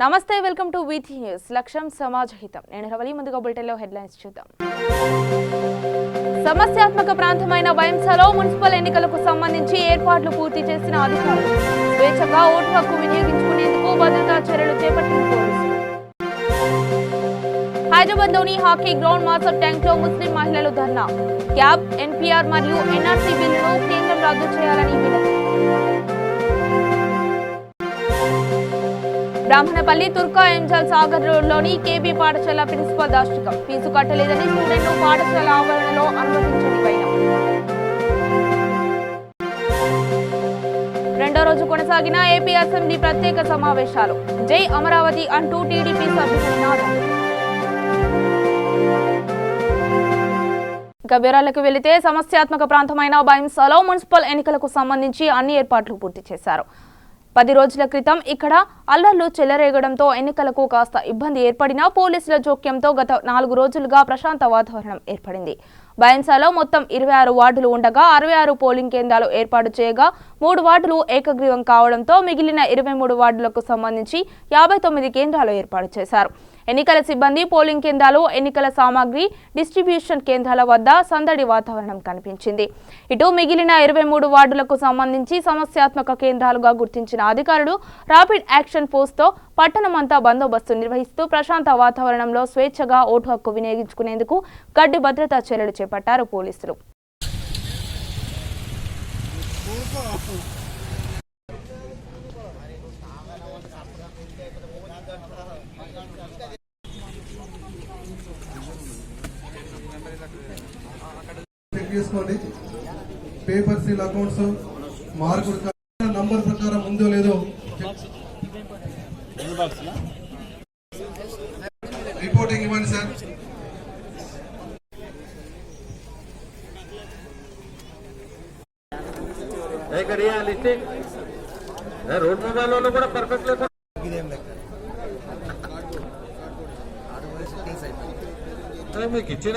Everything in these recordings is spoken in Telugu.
నమస్తే, వెల్కమ్ టు వీథీ న్యూస్. లక్ష్యం సమాజ హితం. నేను రవలి. ముందుగా బులెటిన్లో హెడ్లైన్స్ చూద్దాం. సమస్యాత్మక ప్రాంతమైన వైంసలో మున్సిపల్ ఎన్నికలకు సంబంధించి ఏర్పాట్లు పూర్తి చేసిన అధికారులు. స్వేచ్ఛగా ఓటు హక్కు వినియోగించుకునేందుకు భద్రతా చర్యలు చేపట్టిన పోలీసులు. హైదరాబాద్లోని హాకీ గ్రౌండ్ మాస్టర్ ట్యాంక్ లో ముస్లిం మహిళలు ధర్నా. క్యాబ్, ఎన్పీఆర్ మరియు ఎన్ఆర్సీ బిల్లును కేంద్రం రద్దు చేయాలని వినతి. బ్రాహ్మణపల్లి తుర్కా ఎంజల్ సాగర్ రోడ్లోని కేబీ పాఠశాల ప్రిన్సిపల్ దాష్టికం. ఫీజు కట్టలేదని స్టూడెంట్ను పాఠశాల ఆవరణలో అనుమతించని వైనం. రెండో రోజు కొనసాగిన ఏపీ అసెంబ్లీ ప్రత్యేక సమావేశాలు. జై అమరావతి అంటూ టీడీపీ సభ్యుల నినాదం. ఇక వివరాలకు వెళితే, సమస్యాత్మక ప్రాంతమైన బైంసాలో మున్సిపల్ ఎన్నికలకు సంబంధించి అన్ని ఏర్పాట్లు పూర్తి చేశారు. 10 రోజుల క్రితం ఇక్కడ అల్లర్లు చెలరేగడంతో ఎన్నికలకు కాస్త ఇబ్బంది ఏర్పడినా పోలీసుల జోక్యంతో గత 4 రోజులుగా ప్రశాంత వాతావరణం ఏర్పడింది. బైంసాలో మొత్తం 26 వార్డులు ఉండగా 66 పోలింగ్ కేంద్రాలు ఏర్పాటు చేయగా 3 వార్డులు ఏకగ్రీవం కావడంతో మిగిలిన 23 వార్డులకు సంబంధించి 59 కేంద్రాలు ఏర్పాటు చేశారు. ఎన్నికల సిబ్బంది పోలింగ్ కేంద్రాలు, ఎన్నికల సామాగ్రి డిస్ట్రిబ్యూషన్ కేంద్రాల వద్ద సందడి వాతావరణం కనిపించింది. ఇటు మిగిలిన 23 వార్డులకు సంబంధించి సమస్యాత్మక కేంద్రాలుగా గుర్తించిన అధికారులు ర్యాపిడ్ యాక్షన్ ఫోర్స్తో పట్టణమంతా బందోబస్తు నిర్వహిస్తూ ప్రశాంత వాతావరణంలో స్వేచ్ఛగా ఓటు హక్కు వినియోగించుకునేందుకు గడ్డి భద్రతా చర్యలు చేపట్టారు పోలీసులు. Paper seal accounts marked number ప్రకారం ఉందో లేదో రిపోర్టింగ్ ఇవ్వండి సార్. రోడ్ మొబైల్ కూడా పర్ఫెక్ట్ లేదు. మీకు ఇచ్చిన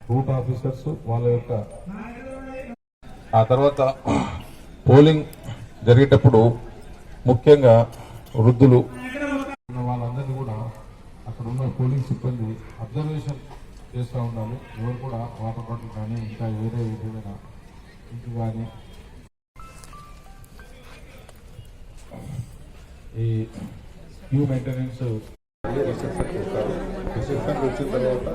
రూట్ ఆఫీసర్స్ వాళ్ళ యొక్క ఆ తర్వాత పోలింగ్ జరిగేటప్పుడు ముఖ్యంగా వృద్ధులు వాళ్ళందరినీ కూడా అక్కడ ఉన్న పోలింగ్ సిబ్బంది అబ్జర్వేషన్ చేస్తూ ఉండాలి. ఎవరు కూడా వాటర్ బాటిల్ కానీ ఇంకా వేరే విధమైన ఇంటి కానీ ఈ క్యూ మెయింటెనెన్స్ రిసెప్షన్ వచ్చిన తర్వాత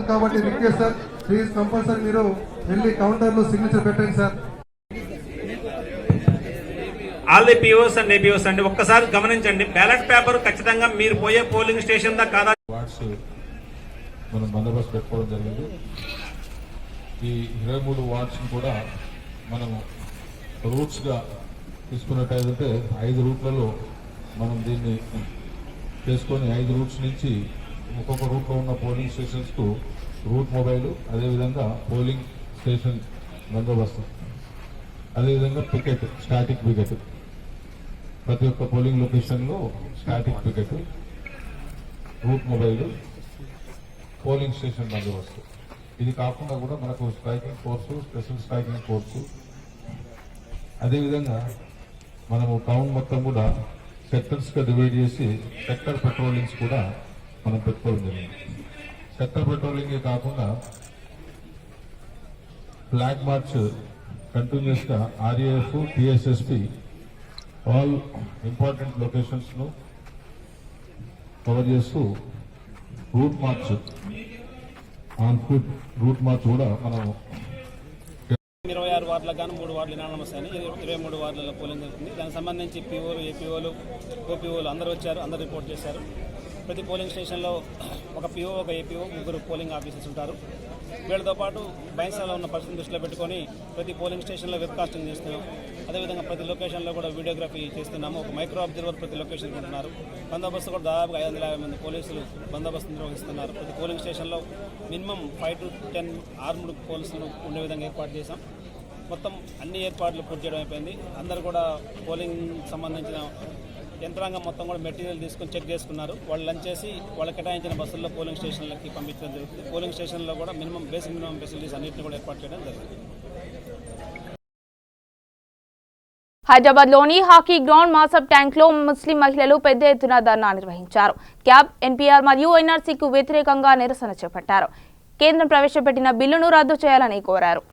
కాబట్టి రిక్వెస్ట్ సార్, ప్లీజ్ కంపల్సరీ మీరు వెళ్ళి కౌంటర్ లో సిగ్నేచర్ పెట్టండి sir. All the POs and APOs అండి, ఒక్కసారి గమనించండి. బ్యాలెట్ పేపర్ ఖచ్చితంగా మీరు పోయే పోలింగ్ స్టేషన్ దా కాదా వార్డ్స్ మనం బందోబస్తు పెట్టుకోవడం జరిగింది. ఈ 23 వార్డ్స్ కూడా మనము రూట్స్గా తీసుకున్నట్టయితే 5 రూట్లలో మనం దీన్ని చేసుకొని 5 రూట్స్ నుంచి ఒక్కొక్క రూట్లో ఉన్న పోలింగ్ స్టేషన్స్కు రూట్ మొబైల్, అదేవిధంగా పోలింగ్ స్టేషన్ బందోబస్తు, అదేవిధంగా పికెట్, స్టాటిక్ పికెట్, ప్రతి ఒక్క పోలింగ్ లొకేషన్లో static picket, route mobile, polling station బందోబస్తు. ఇది కాకుండా కూడా మనకు striking force, special striking force, అదేవిధంగా మనము టౌన్ మొత్తం కూడా సెక్టర్స్గా డివైడ్ చేసి సెక్టర్ పెట్రోలింగ్స్ కూడా మనం పెట్టుకోవడం జరిగింది. సెక్టర్ పెట్రోలింగ్ కాకుండా ఫ్లాగ్ మార్చ్ కంటిన్యూస్ గా RAF, TSSP all important locations ను కవర్ చేస్తూ route march on foot route March కూడా మనం 26 వార్డులకు గాను 3 వార్డులు ఇనానమస్ అని 23 వార్డులలో పోలింగ్ జరుగుతుంది. దానికి సంబంధించి పీఓలు, ఏపీఓలు, ఓపీఓలు అందరూ వచ్చారు, అందరూ రిపోర్ట్ చేశారు. ప్రతి పోలింగ్ స్టేషన్లో ఒక పీఓ, ఒక ఏపీఓ, 3 పోలింగ్ ఆఫీసర్స్ ఉంటారు. వీళ్ళతో పాటు బైంసాలో ఉన్న పరిస్థితిని దృష్టిలో పెట్టుకొని ప్రతి పోలింగ్ స్టేషన్లో వెబ్ కాస్టింగ్ చేస్తున్నాం. అదేవిధంగా ప్రతి లొకేషన్లో కూడా వీడియోగ్రఫీ చేస్తున్నాము. ఒక మైక్రో అబ్జర్వర్ ప్రతి లొకేషన్ ఉంటున్నారు. బందోబస్తు కూడా దాదాపుగా 550 మంది పోలీసులు బందోబస్తు నిర్వహిస్తున్నారు. ప్రతి పోలింగ్ స్టేషన్లో మినిమం 5 to 10 ఆర్మ్డ్ పోలీసులు ఉండే విధంగా ఏర్పాటు చేశాం. మొత్తం అన్ని ఏర్పాట్లు పూర్తి చేయడం అయిపోయింది. అందరూ కూడా పోలింగ్ సంబంధించిన యంత్రాంగం మొత్తం కూడా మెటీరియల్ తీసుకొని చెక్ చేసుకున్నారు. వాళ్ళు లంచ్ చేసి వాళ్ళకి కేటాయించిన బస్సుల్లో పోలింగ్ స్టేషన్లకి పంపించడం జరుగుతుంది. పోలింగ్ స్టేషన్లో కూడా మినిమం ఫెసిలిటీస్ అన్నింటినీ కూడా ఏర్పాటు చేయడం జరిగింది. హైదరాబాద్ లోని హాకీ గ్రౌండ్ మాసబ్ ట్యాంక్ లో ముస్లిం మహిళలు పెద్ద ఎత్తున ధర్నా నిర్వహించారు. క్యాబ్, ఎన్పీఆర్ మరియు ఎన్ఆర్సీకు వ్యతిరేకంగా నిరసన చేపట్టారు. కేంద్రం ప్రవేశపెట్టిన బిల్లును రద్దు చేయాలని కోరారు.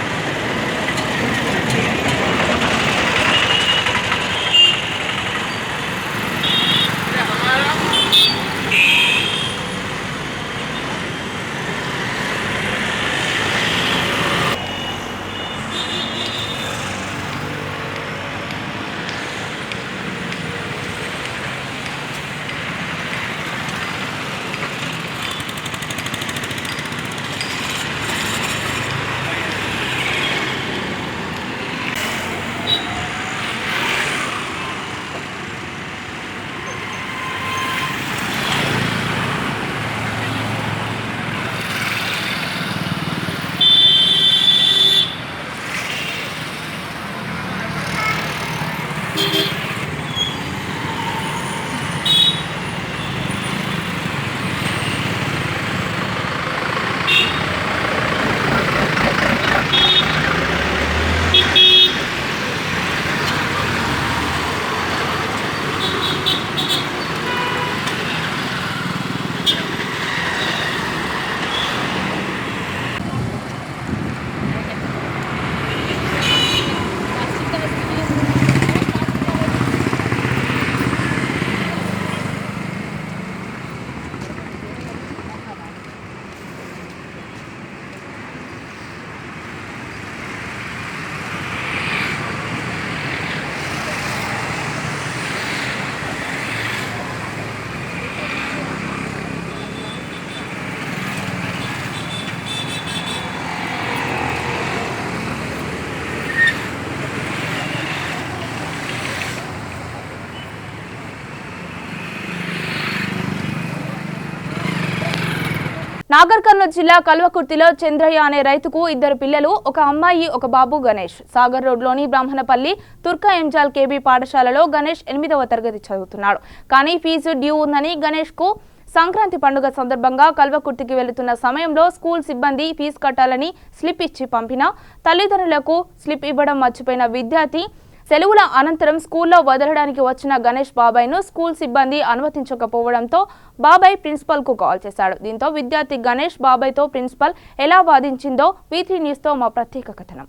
నాగర్ కర్నూలు జిల్లా కల్వకుర్తిలో చంద్రయ్య అనే రైతుకు 2 పిల్లలు, ఒక అమ్మాయి, ఒక బాబు గణేష్. సాగర్ రోడ్లోని బ్రాహ్మణపల్లి తుర్కా ఎంజాల్ కేబీ పాఠశాలలో గణేష్ 8వ తరగతి చదువుతున్నాడు. కానీ ఫీజు డ్యూ ఉందని గణేష్కు సంక్రాంతి పండుగ సందర్భంగా కల్వకుర్తికి వెళుతున్న సమయంలో స్కూల్ సిబ్బంది ఫీజు కట్టాలని స్లిప్ ఇచ్చి పంపినా తల్లిదండ్రులకు స్లిప్ ఇవ్వడం మర్చిపోయిన విద్యార్థి సెలవుల అనంతరం స్కూల్లో వదలడానికి వచ్చిన గణేష్ బాబాయ్ను స్కూల్ సిబ్బంది అనుమతించకపోవడంతో బాబాయ్ ప్రిన్సిపల్కు కాల్ చేశాడు. దీంతో విద్యార్థి గణేష్ బాబాయ్తో ప్రిన్సిపల్ ఎలా వాదించిందో V3 న్యూస్తో మా ప్రత్యేక కథనం.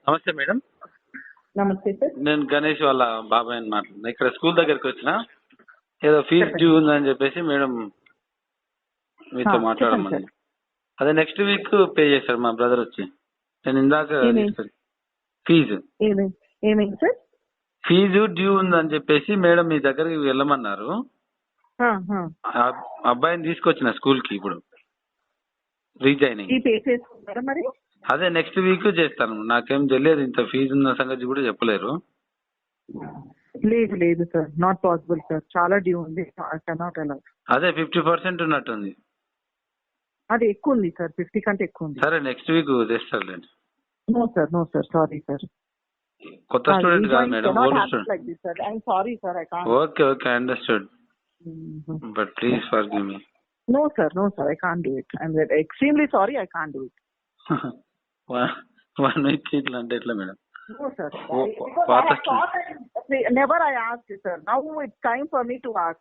నమస్తే మేడం. నమస్తే సార్. నేను గణేష్ వాళ్ళ బాబాయ్ అని మాట్లాడుతున్నా. ఇక్కడ స్కూల్ దగ్గరికి వచ్చిన ఏదో ఫీజు డ్యూ ఉందని చెప్పేసి మేడం మీతో మాట్లాడమని. అదే నెక్స్ట్ వీక్ పే చేశారు మా బ్రదర్ వచ్చి. నేను ఇందాక ఫీజు ఏమైంది సార్? ఫీజు డ్యూ ఉందని చెప్పేసి మేడం మీ దగ్గరికి వెళ్ళమన్నారు. అబ్బాయిని తీసుకొచ్చిన స్కూల్ కి ఇప్పుడు రీజాయినింగ్. మరి అదే నెక్స్ట్ వీక్ చేస్తాను. నాకేం తెలియదు ఇంత ఫీజు ఉన్న సంగతి కూడా చెప్పలేరు. లేదు సార్, నాట్ పాసిబుల్ సార్, చాలా డ్యూ ఉంది. అదే 50% ఉన్నట్టుంది. అది ఎక్కువ ఉంది సార్, 50 కంటే ఎక్కువ ఉంది. సరే నెక్స్ట్ వీక్ తెస్తారులేండి. No sir, sorry sir. కొత్త స్టూడెంట్ కాదు madam, old student. Okay I understood, but please forgive me. No sir, I can't do it. I'm extremely sorry, I can't do it. 1 week ఇట్లా అంటే ఎట్లా madam? No sir, never I asked sir. Now it's time for me to ask.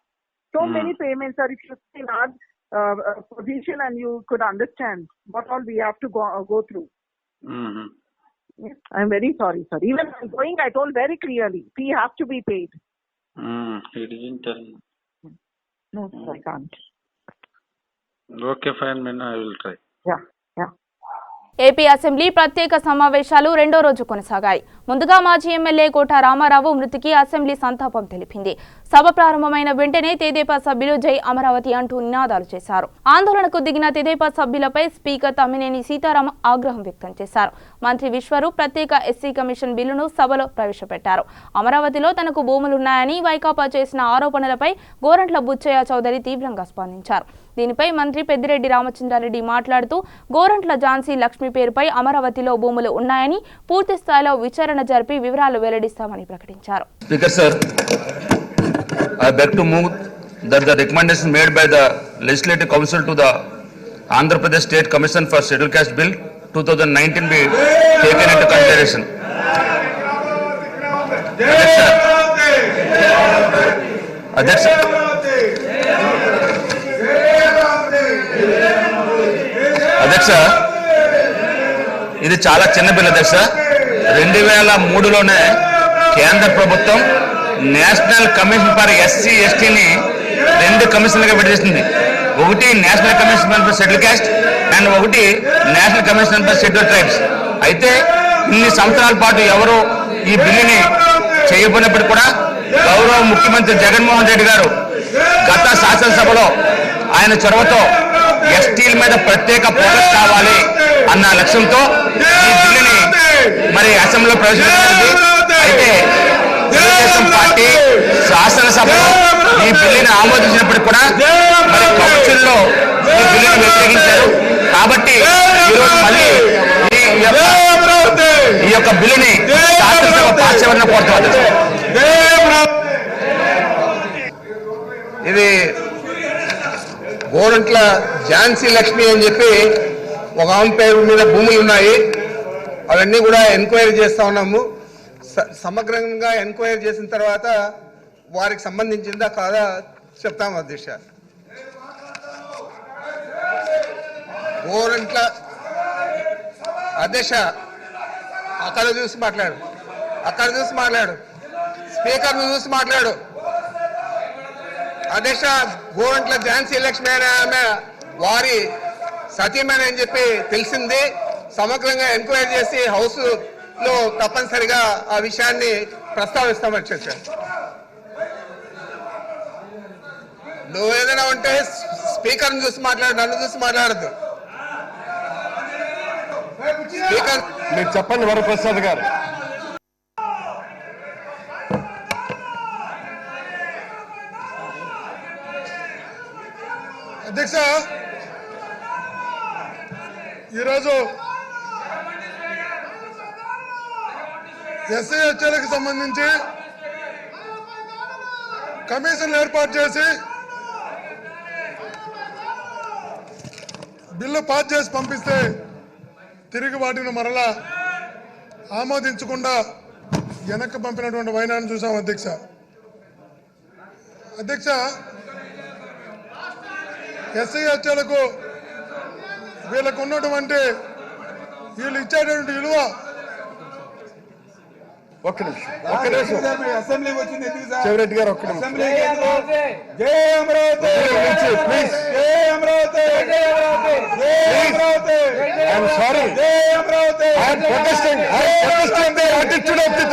So many payments are, if you see large position and you could understand what all we have to go through. I'm very sorry sir. Even I'm going, I told very clearly, fee has to be paid. He didn't tell me. No sir, I can't. Okay fine man, I will try. Yeah. AP assembly ప్రత్యేక సమావేశాలు 2వ రోజు కొనసాగాయి. ముందుగా మాజీ ఎమ్మెల్యే కోట రామారావు మృతికి అసెంబ్లీ సంతాపం తెలిపింది. సభ ప్రారంభమైన వెంటనే తెదేపా సభ్యులు జై అమరావతి అంటూ నినాదాలు చేశారు. ఆందోళనకు దిగిన తెదేపా సభ్యులపై స్పీకర్ తమ్మినేని సీతారాం ఆగ్రహం వ్యక్తం చేశారు. మంత్రి విశ్వరూప్ ప్రత్యేక ఎస్సీ కమిషన్ బిల్లును సభలో ప్రవేశపెట్టారు. అమరావతిలో తనకు భూములున్నాయని వైకాపా చేసిన ఆరోపణలపై గోరంట్ల బుచ్చయ్య చౌదరి తీవ్రంగా స్పందించారు. దీనిపై మంత్రి పెద్దిరెడ్డి రామచంద్రారెడ్డి మాట్లాడుతూ గోరంట్ల ఝాన్సీ లక్ష్మి పేరుపై అమరావతిలో భూములు ఉన్నాయని పూర్తి స్థాయిలో విచారణ జరిపి వివరాలు వెల్లడిస్తామని ప్రకటించారు. Speaker sir, I beg to move that the recommendation made by the Legislative Council to the Andhra Pradesh State Commission for Scheduled Caste Bill 2019 be taken into consideration. Adyaksha. అధ్యక్ష, ఇది చాలా చిన్న బిల్ అధ్యక్ష. 2003లోనే కేంద్ర ప్రభుత్వం నేషనల్ కమిషన్ ఫర్ ఎస్సీ ఎస్టీని 2 కమిషన్లుగా విడదీసింది. ఒకటి national commission for scheduled caste and ఒకటి national commission for scheduled tribes. అయితే ఇన్ని సంవత్సరాల పాటు ఎవరు ఈ బిల్లుని చేయబోయినప్పటికీ కూడా గౌరవ ముఖ్యమంత్రి జగన్మోహన్ రెడ్డి గారు గత శాసనసభలో ఆయన చొరవతో ఎస్టీల మీద ప్రత్యేక ఫోకస్ కావాలి అన్న లక్ష్యంతో ఈ బిల్లుని మరి అసెంబ్లీలో ప్రవేశపెట్టింది. అయితే తెలుగుదేశం పార్టీ శాసనసభలో ఈ బిల్లుని ఆమోదించినప్పటికీ కూడా మరి కౌన్సిల్లో ఈ బిల్లుని వ్యతిరేకించారు. కాబట్టి ఈరోజు మళ్ళీ ఈ యొక్క బిల్లుని శాసనసభ పాస్ చేయాలని కోరుతున్నారు. ఇది గోరంట్ల ఝాన్సీ లక్ష్మి అని చెప్పి ఒక ఆమె పేరు మీద భూములు ఉన్నాయి. అవన్నీ కూడా ఎంక్వైరీ చేస్తా ఉన్నాము. సమగ్రంగా ఎంక్వైరీ చేసిన తర్వాత వారికి సంబంధించిందా కాదా చెప్తాము అధ్యక్ష. గోరంట్ల అధ్యక్ష అక్కడ చూసి మాట్లాడు, స్పీకర్ను చూసి మాట్లాడు. అధ్యక్ష, గోరంట్ల ఝాన్సీ లక్ష్మి అనే ఆమె వారి సతీమణి అని చెప్పి తెలిసింది. సమగ్రంగా ఎంక్వైరీ చేసి హౌస్ లో తప్పనిసరిగా ఆ విషయాన్ని ప్రస్తావిస్తాం అధ్యక్ష. నువ్వు ఏదైనా ఉంటే స్పీకర్ని చూసి మాట్లాడు, నన్ను చూసి మాట్లాడద్దు. స్పీకర్ మీరు చెప్పండి వరప్రసాద్ గారు. అధ్యక్ష, ఈరోజు ఎస్సీ హెచ్ఎల్కి సంబంధించి కమిషన్ ఏర్పాటు చేసి బిల్లు పాస్ చేసి పంపిస్తే తిరిగి వాటిని మరలా ఆమోదించకుండా వెనక్కి పంపినటువంటి వైనాన్ని చూసాం అధ్యక్ష. ఎస్సీ హెచ్ఎల్కు వీళ్ళకు ఉన్నటువంటి వీళ్ళు ఇచ్చేటువంటి విలువ ఒక్క నిమిషం అసెంబ్లీకి వచ్చింది చెవిరెడ్డి గారు, ఒక్క నిమిషం జై అమరావతి, ప్లీజ్ జై అమరావతి, ఐఎమ్ సారీ, జై Amaravati, I'm protesting the attitude of the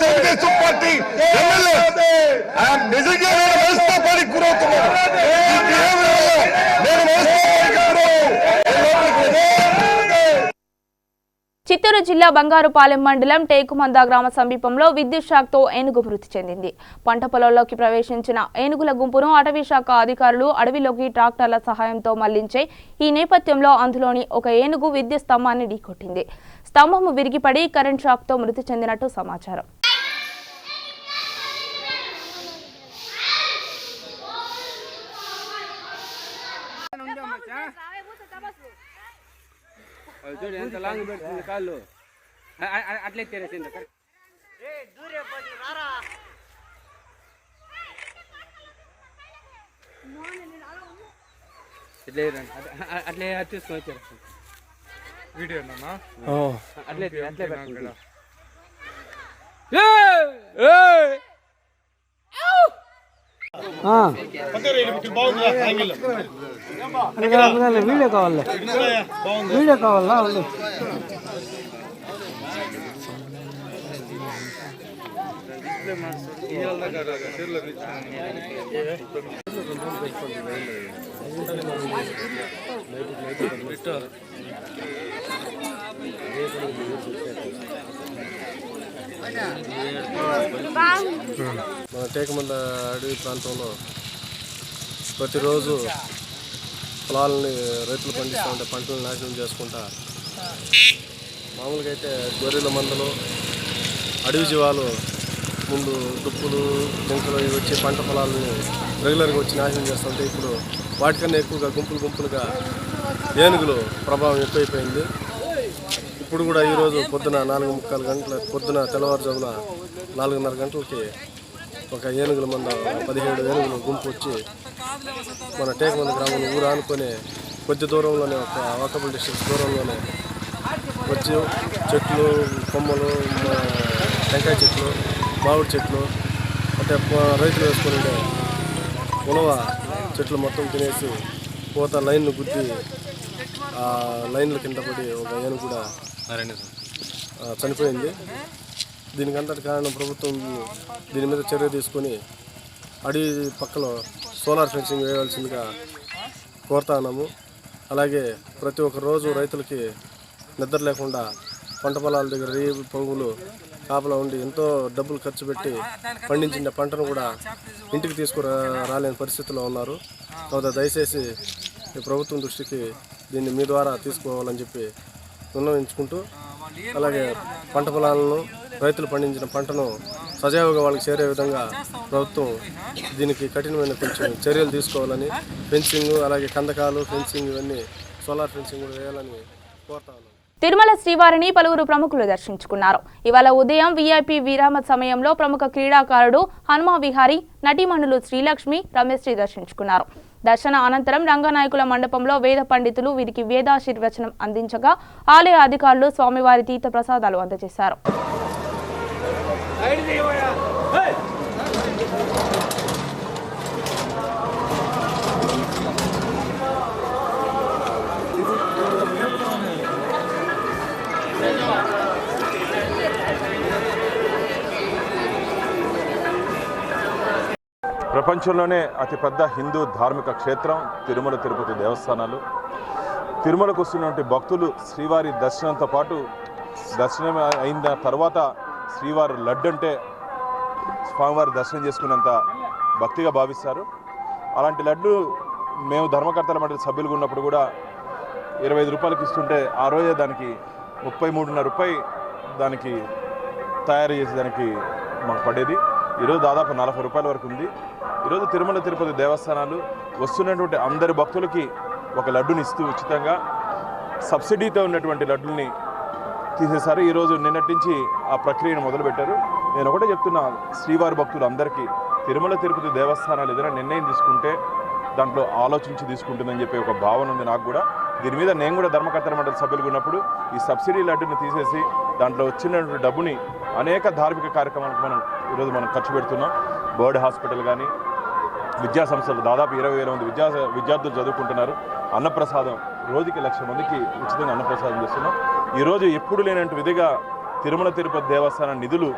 Telugu Desam party MLA. I'm నిజంగా వ్యవస్థాపానికి గురవుతున్నాను. చిత్తూరు జిల్లా బంగారుపాలెం మండలం టేకుమంద గ్రామ సమీపంలో విద్యుత్ షాక్తో ఏనుగు మృతి చెందింది. పంట పొలంలోకి ప్రవేశించిన ఏనుగుల గుంపును అటవీ శాఖ అధికారులు అడవిలోకి ట్రాక్టర్ల సహాయంతో మళ్లించే ఈ నేపథ్యంలో అందులోని ఒక ఏనుగు విద్యుత్ స్తంభాన్ని ఢీకొట్టింది. స్తంభము విరిగిపడి కరెంట్ షాక్తో మృతి చెందినట్టు సమాచారం. ఎంత లాంగ్ పెడుతుంది కాళ్ళు అట్లే తెరేసింది. అట్లే తీసుకొని వచ్చారు వీడియో అట్లే అట్లే వీడియో కావాలి, వీడియో కావాలా? మన టేకమంద అడవి ప్రాంతంలో ప్రతిరోజు పొలాలని రైతులు పండిస్తూ ఉంటే పంటలను నాశనం చేసుకుంటా మామూలుగా అయితే గొర్రెల మందలు అడవి జీవాలు ముందు దుప్పులు జింకలు ఇవి వచ్చి పంట పొలాలని రెగ్యులర్గా వచ్చి నాశనం చేస్తుంటే ఇప్పుడు వాటికన్నా ఎక్కువగా గుంపులుగా ఏనుగులు ప్రభావం ఎక్కువైపోయింది. ఇప్పుడు కూడా ఈరోజు పొద్దున 4:45 గంటల పొద్దున తెల్లవారుజామున 4:30 గంటలకి ఒక ఏనుగుల మంద 17 ఏనుగులు గుంపు వచ్చి మన టేకమంద గ్రామంలో ఊరు ఆనుకొని కొద్ది దూరంలోనే ఒక వాకబుల్ డిస్టెన్స్ దూరంలోనే వచ్చి చెట్లు కొమ్మలు టెంకాయ చెట్లు మామిడి చెట్లు అంటే రైతులు వేసుకొని ఉలవ చెట్లు మొత్తం తినేసి పోత లైన్ను గుద్ది ఆ లైన్ల కింద పడి ఒక ఏనుగు కూడా చనిపోయింది. దీనికంతటి కారణం ప్రభుత్వం దీని మీద చర్య తీసుకొని అడవి పక్కలో సోలార్ ఫెన్సింగ్ వేయవలసిందిగా కోరుతా ఉన్నాము. అలాగే ప్రతి ఒక్క రోజు రైతులకి నిద్ర లేకుండా పంట పొలాల దగ్గర పొంగులు కాపలా ఉండి ఎంతో డబ్బులు ఖర్చు పెట్టి పండించిన పంటను కూడా ఇంటికి తీసుకురాలేని పరిస్థితిలో ఉన్నారు. కాబట్టి దయచేసి ఈ ప్రభుత్వం దృష్టికి దీన్ని మీ ద్వారా తీసుకోవాలని చెప్పి విన్నవించుకుంటూ, అలాగే పంట పొలాలను రైతులు పండించిన పంటను సజావుగా వాళ్ళకి చేరే విధంగా ప్రభుత్వం దీనికి కఠినమైన కొంచెం చర్యలు తీసుకోవాలని, ఫెన్సింగ్ అలాగే కందకాలు ఫెన్సింగ్ ఇవన్నీ సోలార్ ఫెన్సింగ్ కూడా వేయాలని కోరుతా ఉన్నాను. తిరుమల శ్రీవారిని పలువురు ప్రముఖులు దర్శించుకున్నారు. ఇవాళ ఉదయం వీఐపీ విరామ సమయంలో ప్రముఖ క్రీడాకారుడు హనుమ విహారీ, నటీమణులు శ్రీలక్ష్మి, రమేష్ దర్శించుకున్నారు. దర్శన అనంతరం రంగనాయకుల మండపంలో వేద పండితులు వీరికి వేదాశీర్వచనం అందించగా ఆలయ అధికారులు స్వామివారి తీర్థ ప్రసాదాలు అందజేశారు. ప్రపంచంలోనే అతిపెద్ద హిందూ ధార్మిక క్షేత్రం తిరుమల తిరుపతి దేవస్థానాలు. తిరుమలకు వస్తున్నటువంటి భక్తులు శ్రీవారి దర్శనంతో పాటు దర్శనం అయిన తర్వాత శ్రీవారి లడ్డు అంటే స్వామివారి దర్శనం చేసుకున్నంత భక్తిగా భావిస్తారు. అలాంటి లడ్డు మేము ధర్మకర్తల మండలి సభ్యులుగా ఉన్నప్పుడు కూడా 25 రూపాయలకి ఇస్తుంటే ఆ రోజే దానికి 33.5 రూపాయలు దానికి తయారు చేసేదానికి మాకు పడేది. ఈరోజు దాదాపు 40 రూపాయల వరకు ఉంది. ఈరోజు తిరుమల తిరుపతి దేవస్థానాలు వస్తున్నటువంటి అందరి భక్తులకి ఒక లడ్డుని ఇస్తూ ఉచితంగా సబ్సిడీతో ఉన్నటువంటి లడ్డుల్ని తీసేశారు. ఈరోజు నిన్నటి నుంచి ఆ ప్రక్రియను మొదలుపెట్టారు. నేను ఒకటే చెప్తున్నా, శ్రీవారి భక్తులు అందరికీ తిరుమల తిరుపతి దేవస్థానాలు ఏదైనా నిర్ణయం తీసుకుంటే దాంట్లో ఆలోచించి తీసుకుంటుందని చెప్పే ఒక భావన ఉంది నాకు కూడా. దీని మీద నేను కూడా ధర్మకర్తల మండలి సభ్యులుగా ఉన్నప్పుడు ఈ సబ్సిడీ లడ్డుని తీసేసి దాంట్లో వచ్చినటువంటి డబ్బుని అనేక ధార్మిక కార్యక్రమాలకు ఈరోజు మనం ఖర్చు పెడుతున్నాం. బర్డ్ హాస్పిటల్ కానీ విద్యా సంస్థలు దాదాపు 20,000 మంది విద్యార్థులు చదువుకుంటున్నారు. అన్నప్రసాదం రోజుకి 1,00,000 మందికి ఉచితంగా అన్నప్రసాదం చేస్తున్నాం. ఈరోజు ఎప్పుడు లేనంటే విధిగా తిరుమల తిరుపతి దేవస్థానం నిధులు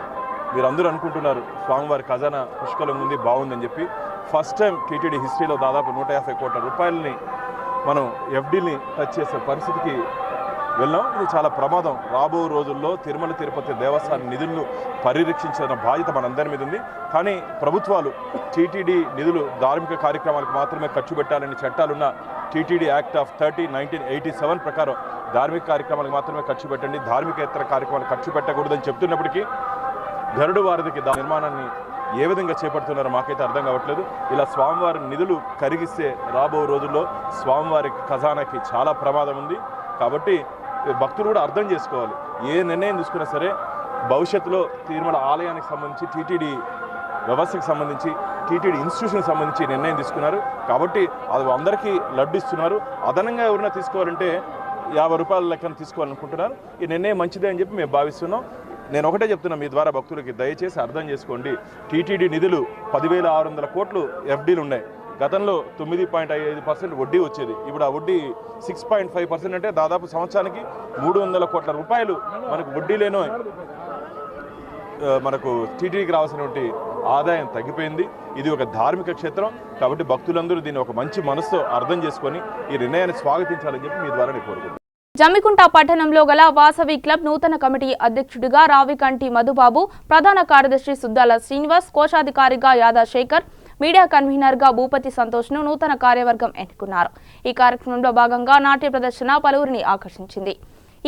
మీరందరూ అనుకుంటున్నారు స్వామివారి ఖజానా పుష్కలంగా ఉంది, బాగుందని చెప్పి. ఫస్ట్ టైం టీటీడీ హిస్టరీలో దాదాపు 150 కోట్ల రూపాయలని మనం ఎఫ్డీని టచ్ చేసే పరిస్థితికి వెళ్ళాం. ఇది చాలా ప్రమాదం. రాబో రోజుల్లో తిరుమల తిరుపతి దేవస్థానం నిధులను పరిరక్షించిన బాధ్యత మనందరి మీద ఉంది. కానీ ప్రభుత్వాలు టీటీడీ నిధులు ధార్మిక కార్యక్రమాలకు మాత్రమే ఖర్చు పెట్టాలని చట్టాలున్న టీటీడీ యాక్ట్ ఆఫ్ 1987 ప్రకారం ధార్మిక కార్యక్రమాలకు మాత్రమే ఖర్చు పెట్టండి, ధార్మికేతర కార్యక్రమాలు ఖర్చు పెట్టకూడదని చెప్తున్నప్పటికీ గరుడు వారధికి నిర్మాణాన్ని ఏ విధంగా చేపడుతున్నారో మాకైతే అర్థం కావట్లేదు. ఇలా స్వామివారి నిధులు కరిగిస్తే రాబో రోజుల్లో స్వామివారి ఖజానాకి చాలా ప్రమాదం ఉంది. కాబట్టి భక్తులు కూడా అర్థం చేసుకోవాలి. ఏ నిర్ణయం తీసుకున్నా సరే భవిష్యత్తులో తిరుమల ఆలయానికి సంబంధించి టీటీడీ వ్యవస్థకు సంబంధించి టీటీడీ ఇన్స్టిట్యూషన్కి సంబంధించి నిర్ణయం తీసుకున్నారు. కాబట్టి అది అందరికీ లడ్డు ఇస్తున్నారు. అదనంగా ఎవరైనా తీసుకోవాలంటే 50 రూపాయల లెక్కన తీసుకోవాలనుకుంటున్నారు. ఈ నిర్ణయం మంచిదే అని చెప్పి మేము భావిస్తున్నాం. నేను ఒకటే చెప్తున్నా మీ ద్వారా భక్తులకి, దయచేసి అర్థం చేసుకోండి. టీటీడీ నిధులు 10,600 కోట్లు ఎఫ్డీలు ఉన్నాయి. గతంలో 9.5% వడ్డీ వచ్చేది. ఇప్పుడు ఆ వడ్డీ 6.5% అంటే దాదాపు సంవత్సరానికి 300 కోట్ల రూపాయలు మనకు వడ్డీ లేనో మనకు టీటీడీకి రావాల్సినటువంటి ఆదాయం తగ్గిపోయింది. ఇది ఒక ధార్మిక క్షేత్రం కాబట్టి భక్తులందరూ దీన్ని ఒక మంచి మనసుతో అర్థం చేసుకొని ఈ నిర్ణయాన్ని స్వాగతించాలని చెప్పి మీ ద్వారా నేను కోరుకుంటున్నాను. జమ్మికుంట పట్టణంలో గల వాసవి క్లబ్ నూతన కమిటీ అధ్యక్షుడిగా రావికంటి మధుబాబు, ప్రధాన కార్యదర్శి సుద్దాల శ్రీనివాస్, కోశాధికారిగా యాదా శేఖర్, మీడియా కన్వీనర్గా భూపతి సంతోష్ను నూతన కార్యవర్గం ఎన్నుకున్నారు. ఈ కార్యక్రమంలో భాగంగా నాట్య ప్రదర్శన పలువురిని ఆకర్షించింది.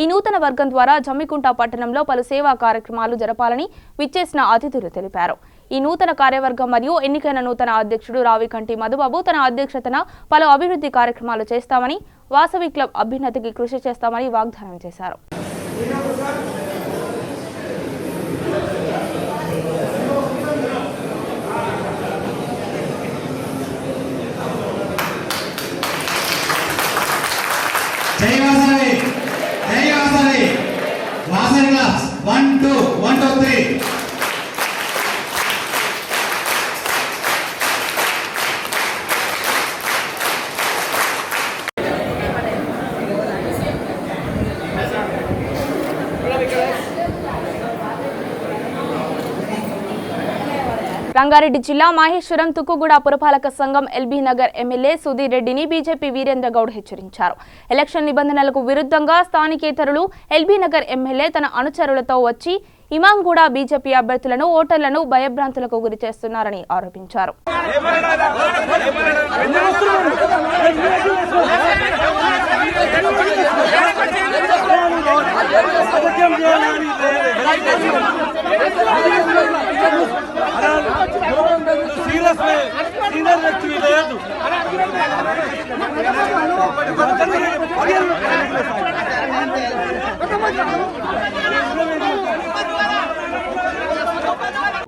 ఈ నూతన వర్గం ద్వారా జమ్మికుంట పట్టణంలో పలు సేవా కార్యక్రమాలు జరపాలని విచ్చేసిన అతిథులు తెలిపారు. ఈ నూతన కార్యవర్గం మరియు ఎన్నికైన నూతన అధ్యక్షుడు రావికంటి మధుబాబు తన అధ్యక్షతన పలు అభివృద్ధి కార్యక్రమాలు చేస్తామని, వాసవి క్లబ్ అభ్యున్నతికి కృషి చేస్తామని వాగ్దానం చేశారు. రంగారెడ్డి జిల్లా మహేశ్వరం తుక్కుగూడ పురపాలక సంఘం ఎల్బీ నగర్ ఎమ్మెల్యే సుధీర్ రెడ్డిని బీజేపీ వీరేంద్ర గౌడ్ హెచ్చరించారు. ఎలక్షన్ నిబంధనలకు విరుద్ధంగా స్థానికేతరులు ఎల్బీ నగర్ ఎమ్మెల్యే తన అనుచరులతో వచ్చి ఇమాంగూడ బీజేపీ అభ్యర్థులను, ఓటర్లను భయభ్రాంతులకు గురి చేస్తున్నారని ఆరోపించారు.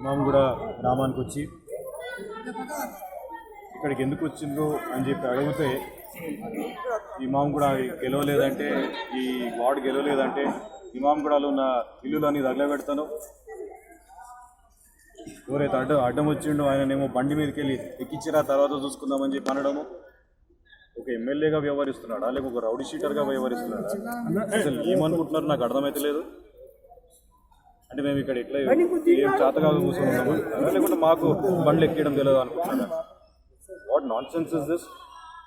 మామగూడ గ్రామానికి వచ్చి ఇక్కడికి ఎందుకు వచ్చిందో అని చెప్పి అడిగితే ఈ మామగూడ గెలవలేదంటే, ఈ వార్డు గెలవలేదంటే ఈ మామగూడలో ఉన్న ఇల్లులన్నీ తగలబెడతాను, ఎవరైతే అడ్డం వచ్చిండో ఆయననేమో బండి మీదకి వెళ్ళి ఎక్కించిరా తర్వాత చూసుకుందామని చెప్పి అనడము. ఒక ఎమ్మెల్యేగా వ్యవహరిస్తున్నాడా లేక ఒక రౌడీ షీటర్గా వ్యవహరిస్తున్నాడా? అసలు ఏమనుకుంటున్నారు నాకు అర్థమైతే లేదు. అంటే మేము ఇక్కడ ఎట్లా ఏం చేతగా కూర్చొని ఉన్నాము, లేకుంటే మాకు బండ్లు ఎక్కడం తెలియదు అనుకుంటున్నారా? What non sense is this?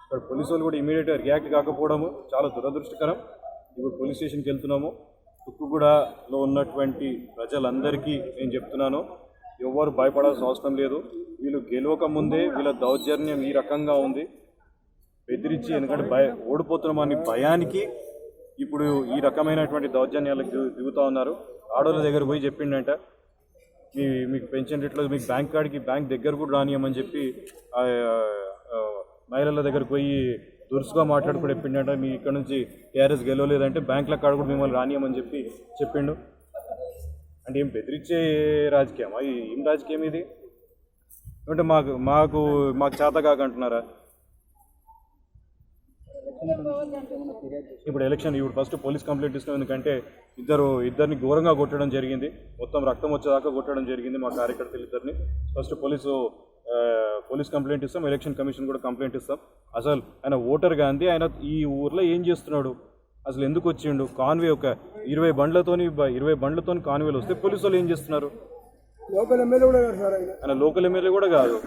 ఇక్కడ పోలీసు వాళ్ళు కూడా ఇమీడియట్గా రియాక్ట్ కాకపోవడము చాలా దురదృష్టకరం. ఇప్పుడు పోలీస్ స్టేషన్కి వెళ్తున్నాము. తుక్కుగూడలో ఉన్నటువంటి ప్రజలందరికీ నేను చెప్తున్నాను, ఎవరు భయపడాల్సిన అవసరం లేదు. వీళ్ళు గెలవక ముందే వీళ్ళ దౌర్జన్యం ఈ రకంగా ఉంది. బెదిరించి ఎందుకంటే ఓడిపోతున్నామని భయానికి ఇప్పుడు ఈ రకమైనటువంటి దౌర్జన్యాలకు దిగుతూ ఉన్నారు. ఆడోళ్ళ దగ్గర పోయి చెప్పిండంట, మీకు పెన్షన్ రేట్లో మీకు బ్యాంక్ కాడికి బ్యాంక్ దగ్గర కూడా రానియమని చెప్పి మహిళల దగ్గరకు పోయి దురుసుగా మాట్లాడుకుని చెప్పిండంట. మీ ఇక్కడ నుంచి టీఆర్ఎస్ గెలవలేదంటే బ్యాంకుల కాడ కూడా మిమ్మల్ని రానియమని చెప్పి చెప్పిండు. అంటే ఏం బెదిరించే రాజకీయమా? ఏం రాజకీయం ఇది? అంటే మాకు చేత కాకంటున్నారా? ఇప్పుడు ఎలక్షన్ ఇప్పుడు ఫస్ట్ పోలీస్ కంప్లైంట్ ఇస్తాం. ఎందుకంటే ఇద్దరిని ఘోరంగా కొట్టడం జరిగింది, మొత్తం రక్తం వచ్చేదాకా కొట్టడం జరిగింది మా కార్యకర్తలు ఇద్దరిని. ఫస్ట్ పోలీస్ కంప్లైంట్ ఇస్తాం, ఎలక్షన్ కమిషన్ కూడా కంప్లైంట్ ఇస్తాం. అసలు ఆయన ఓటర్ గాంధీ, ఆయన ఈ ఊర్లో ఏం చేస్తున్నాడు, అసలు ఎందుకు వచ్చిండు? కాన్వే ఒక 20 బండ్లతో కాన్వేలు వస్తే పోలీసు వాళ్ళు ఏం చేస్తున్నారు? ఆయన లోకల్ ఎమ్మెల్యే కూడా కాదు.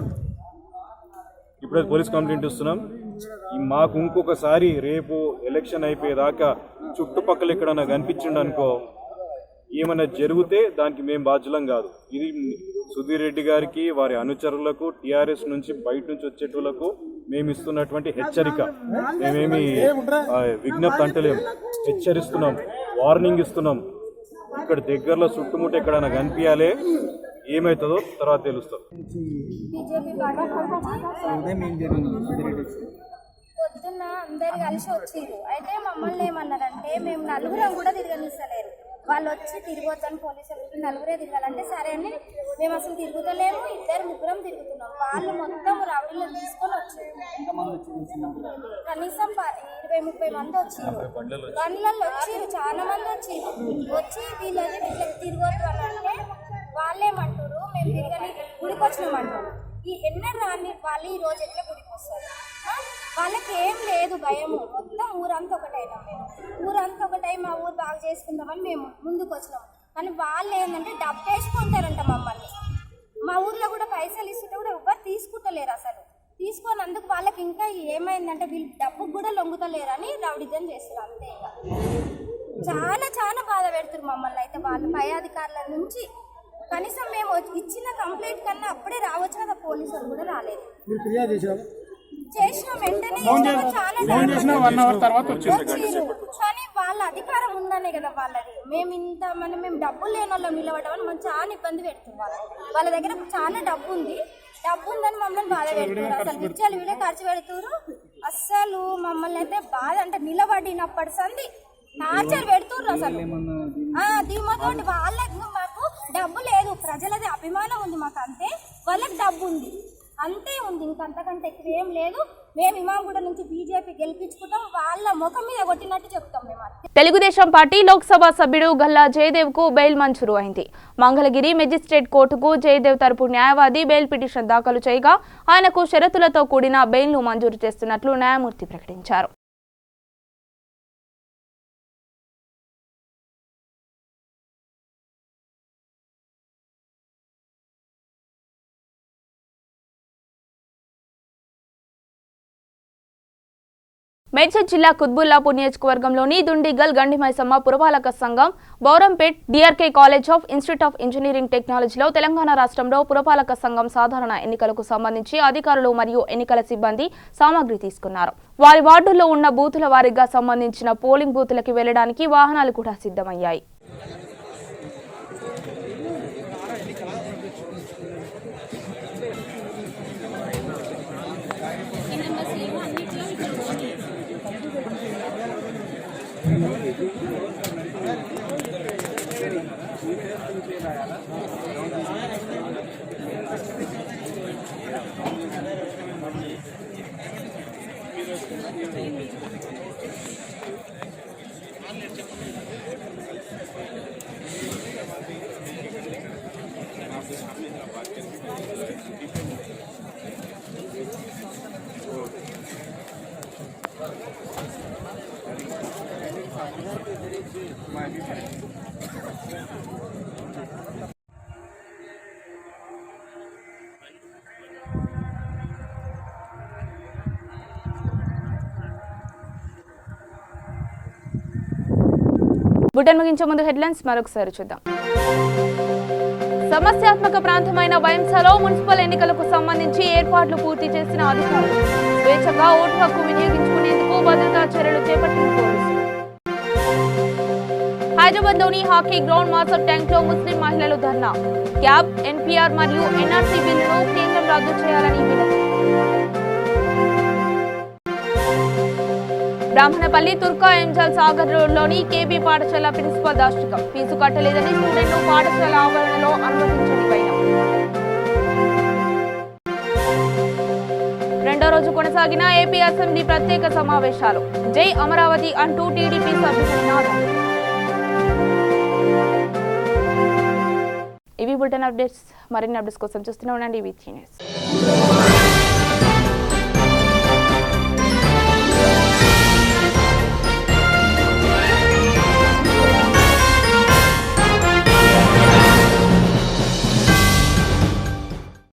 ఇప్పుడే పోలీస్ కంప్లైంట్ ఇస్తున్నాం. మాకు ఇంకొకసారి రేపు ఎలక్షన్ అయిపోయేదాకా చుట్టుపక్కల ఎక్కడన్నా కనిపించిండు అనుకో, ఏమైనా జరిగితే దానికి మేము బాధ్యులం కాదు. ఇది సుధీర్ రెడ్డి గారికి, వారి అనుచరులకు, టీఆర్ఎస్ నుంచి బయట నుంచి వచ్చేటోళ్లకు మేము ఇస్తున్నటువంటి హెచ్చరిక. మేమేమి విజ్ఞప్తి అంటలేము, హెచ్చరిస్తున్నాం, వార్నింగ్ ఇస్తున్నాం. ఇక్కడ దగ్గరలో చుట్టుముట్టు ఎక్కడైనా కనిపించాలి, ఏమవుతుందో తర్వాత తెలుస్తాం. పొద్దున్న అందరు కలిసి వచ్చిర్రు. అయితే మమ్మల్ని ఏమన్నారంటే మేము నలుగురం కూడా తిరగనిస్తలేరు, వాళ్ళు వచ్చి తిరగొద్దని పోలీసులు నలుగురే తిరగాలంటే సరే అని మేము అసలు తిరుగుతలేము, 2-3 తిరుగుతున్నాం. వాళ్ళు మొత్తం రౌడీలను తీసుకొని వచ్చారు. కనీసం 20-30 మంది వచ్చారు. బండ్లలో వచ్చారు, చాలా మంది వచ్చి వీళ్ళని ఇట్లా తిరగొద్దు అని అంటే వాళ్ళేమంటారు మేము తిరగని గుడికి వచ్చినామంటారు. ఈ ఎన్నర్ రాని వాళ్ళు ఈ రోజు ఎట్లా గుడికి వస్తారు? వాళ్ళకి ఏం లేదు భయము. మొత్తం ఊరంతా ఒకటైనాం మేము, ఊరంతా ఒకటై మా ఊరు బాగా చేసుకుందామని మేము ముందుకు వచ్చినాం. కానీ వాళ్ళు ఏంటంటే డబ్బు వేసుకుంటారంట మమ్మల్ని. మా ఊర్లో కూడా పైసలు ఇస్తుంటే కూడా ఎవ్వరు తీసుకుంటలేరు. అసలు తీసుకున్నందుకు వాళ్ళకి ఇంకా ఏమైందంటే వీళ్ళు డబ్బుకు కూడా లొంగుతలేరని రౌడిజం చేస్తారు అంతే. ఇంకా చాలా బాధ పెడుతున్నారు మమ్మల్ని అయితే వాళ్ళు పై అధికారుల నుంచి. కనీసం మేము ఇచ్చిన కంప్లైంట్ కన్నా అప్పుడే రావచ్చు కదా, పోలీసులు కూడా రాలేదు. చేసిన వెంటనే కానీ వాళ్ళ అధికారం ఉందనే కదా వాళ్ళది. మేము డబ్బులు లేని వాళ్ళం నిలబడమని మనం చాలా ఇబ్బంది పెడుతున్నాం. వాళ్ళ దగ్గర చాలా డబ్బు ఉందని మమ్మల్ని బాధ పెడుతున్నారు. అసలు విద్యలు వీడే ఖర్చు పెడుతున్నారు. అస్సలు మమ్మల్ని అయితే బాధ అంటే నిలబడినప్పటి సంది టార్చర్ పెడుతున్నారు. అసలు ధీమాతోటి వాళ్ళకి మాకు డబ్బు లేదు, ప్రజలది అభిమానం ఉంది మాకు అంతే, వాళ్ళకి డబ్బు ఉంది అంతే ఉంది, ఇంకంతకంటే ఎక్కువ ఏం లేదు. మేము ఇమాంగూడ నుంచి బీజేపీ గెలిపించుకుంటాం, వాళ్ళ ముఖం మీద కొట్టినట్టు చెప్తాం మేము. తెలుగుదేశం పార్టీ లోక్సభ సభ్యుడు గల్లా జయదేవ్ కు బెయిల్ మంజూరు అయింది. మంగళగిరి మెజిస్ట్రేట్ కోర్టుకు జయదేవ్ తరపు న్యాయవాది బెయిల్ పిటిషన్ దాఖలు చేయగా ఆయనకు షరతులతో కూడిన బెయిల్ను మంజూరు చేస్తున్నట్లు న్యాయమూర్తి ప్రకటించారు. మేడ్చల్ జిల్లా కుత్బుల్లాపూర్ నియోజకవర్గంలోని దుండిగల్ గండిమైసమ్మ పురపాలక సంఘం Bowrampet DRK college of institute of engineering టెక్నాలజీలో తెలంగాణ రాష్ట్రంలో పురపాలక సంఘం సాధారణ ఎన్నికలకు సంబంధించి అధికారులు మరియు ఎన్నికల సిబ్బంది సామగ్రి తీసుకున్నారు. వారి వార్డుల్లో ఉన్న బూతుల వారీగా సంబంధించిన పోలింగ్ బూతులకి వెళ్లడానికి వాహనాలు కూడా సిద్ధమయ్యాయి. బులెటిన్ ముగించే ముందు హెడ్లైన్స్ మరొకసారి చూద్దాం. సమస్యాత్మక ప్రాంతమైన వైంసలో మున్సిపల్ ఎన్నికలకు సంబంధించి ఏర్పాట్లు పూర్తి చేసిన అధికారులు. స్వేచ్ఛగా ఓటు హక్కు వినియోగించుకునేందుకు భద్రతా చర్యలు చేపట్టిన పోలీసులు. హైదరాబాద్ లోని హాకీ గ్రౌండ్ మాస్టర్ ట్యాంక్ లో ముస్లిం మహిళలు ధర్నా. క్యాబ్, ఎన్పీఆర్ మరియు ఎన్ఆర్సీ బిల్లును కేంద్రం రద్దు చేయాలని వినతి. బ్రాహ్మణపల్లి తుర్కా ఏంజల్ సాగర్ రోడ్లోని కేబీ పాఠశాల ప్రిన్సిపల్ దాష్టికం. ఫీజు కట్టలేదని స్టూడెంట్ పాఠశాల ఆవరణలో అనుమతించని వైనం. రెండో రోజు కొనసాగిన ఏపీ అసెంబ్లీ ప్రత్యేక సమావేశాలు. జై అమరావతి అంటూ టీడీపీ సభ్యుల నినాదం. ఇవి బులెటిన్ అప్డేట్స్. మరిన్ని అప్డేట్స్ కోసం చూస్తూనే ఉండండి.